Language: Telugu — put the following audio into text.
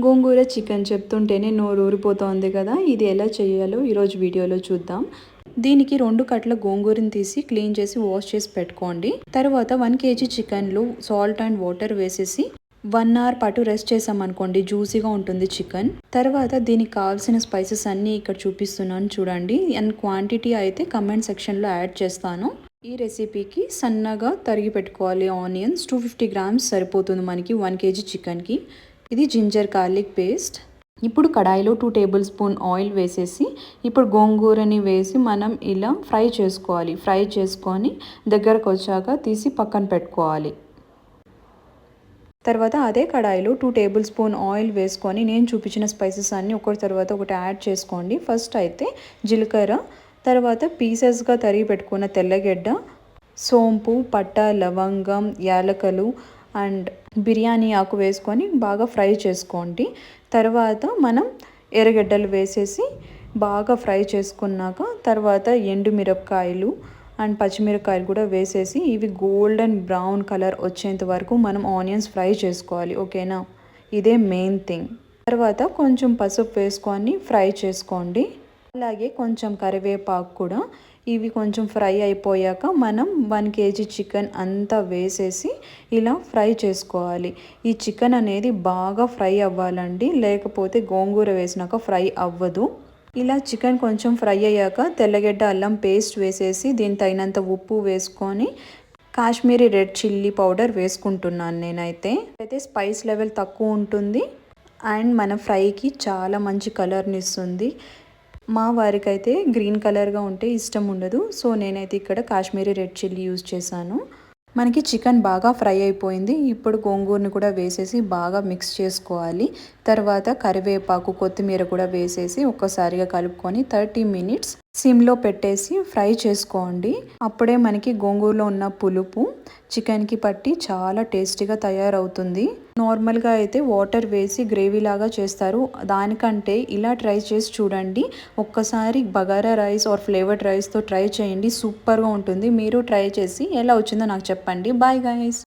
గోంగూర చికెన్ చెప్తుంటేనే నోరు ఊరిపోతోంది కదా. ఇది ఎలా చేయాలో ఈరోజు వీడియోలో చూద్దాం. దీనికి 2 కట్టల గోంగూరని తీసి క్లీన్ చేసి వాష్ చేసి పెట్టుకోండి. తర్వాత 1 kg చికెన్లో సాల్ట్ అండ్ వాటర్ వేసేసి 1 అవర్ పాటు రెస్ట్ చేసామనుకోండి, జ్యూసీగా ఉంటుంది చికెన్. తర్వాత దీనికి కావాల్సిన స్పైసెస్ అన్నీ ఇక్కడ చూపిస్తున్నాను చూడండి. అండ్ క్వాంటిటీ అయితే కమెంట్ సెక్షన్లో యాడ్ చేస్తాను. ఈ రెసిపీకి సన్నగా తరిగి పెట్టుకోవాలి. ఆనియన్స్ 250 grams సరిపోతుంది మనకి 1 kg చికెన్కి. ఇది జింజర్ గార్లిక్ పేస్ట్. ఇప్పుడు కడాయిలో 2 టేబుల్ స్పూన్ ఆయిల్ వేసేసి ఇప్పుడు గోంగూరని వేసి మనం ఇలా ఫ్రై చేసుకోవాలి. ఫ్రై చేసుకొని దగ్గరకు వచ్చాక తీసి పక్కన పెట్టుకోవాలి. తర్వాత అదే కడాయిలో 2 టేబుల్ స్పూన్ ఆయిల్ వేసుకొని నేను చూపించిన స్పైసెస్ అన్నీ ఒకటి తర్వాత ఒకటి యాడ్ చేసుకోండి. ఫస్ట్ అయితే జీలకర్ర, తర్వాత పీసెస్గా తరిగి పెట్టుకున్న తెల్లగడ్డ, సోంపు, పట్ట, లవంగం, యాలకలు అండ్ బిర్యానీ ఆకు వేసుకొని బాగా ఫ్రై చేసుకోండి. తర్వాత మనం ఎర్రగడ్డలు వేసేసి బాగా ఫ్రై చేసుకున్నాక తర్వాత ఎండుమిరపకాయలు అండ్ పచ్చిమిరపకాయలు కూడా వేసేసి ఇవి గోల్డెన్ బ్రౌన్ కలర్ వచ్చేంత వరకు మనం ఆనియన్స్ ఫ్రై చేసుకోవాలి. ఓకేనా, ఇదే మెయిన్ థింగ్. తర్వాత కొంచెం పసుపు వేసుకొని ఫ్రై చేసుకోండి. అలాగే కొంచెం కరివేపాకు కూడా. ఇవి కొంచెం ఫ్రై అయిపోయాక మనం 1 kg చికెన్ అంతా వేసేసి ఇలా ఫ్రై చేసుకోవాలి. ఈ చికెన్ అనేది బాగా ఫ్రై అవ్వాలండి, లేకపోతే గోంగూర వేసినాక ఫ్రై అవ్వదు. ఇలా చికెన్ కొంచెం ఫ్రై అయ్యాక తెల్లగడ్డ అల్లం పేస్ట్ వేసేసి దీని తగినంత ఉప్పు వేసుకొని కాశ్మీరీ రెడ్ చిల్లీ పౌడర్ వేసుకుంటున్నాను నేనైతే. అయితే స్పైస్ లెవెల్ తక్కువ ఉంటుంది అండ్ మన ఫ్రైకి చాలా మంచి కలర్ని ఇస్తుంది. మా వారికి అయితే గ్రీన్ కలర్గా ఉంటే ఇష్టం ఉండదు, సో నేనైతే ఇక్కడ కాశ్మీరీ రెడ్ చిల్లీ యూజ్ చేశాను. మనకి చికెన్ బాగా ఫ్రై అయిపోయింది. ఇప్పుడు గోంగూరని కూడా వేసేసి బాగా మిక్స్ చేసుకోవాలి. తర్వాత కరివేపాకు, కొత్తిమీర కూడా వేసేసి ఒక్కసారిగా కలుపుకొని 30 minutes సిమ్లో పెట్టేసి ఫ్రై చేసుకోండి. అప్పుడే మనకి గోంగూరలో ఉన్న పులుపు చికెన్కి పట్టి చాలా టేస్టీగా తయారవుతుంది. నార్మల్గా అయితే వాటర్ వేసి గ్రేవీ లాగా చేస్తారు, దానికంటే ఇలా ట్రై చేసి చూడండి. ఒక్కసారి బగారా రైస్ ఆర్ ఫ్లేవర్డ్ రైస్తో ట్రై చేయండి, సూపర్గా ఉంటుంది. మీరు ట్రై చేసి ఎలా వచ్చిందో నాకు చెప్పండి. Bye guys.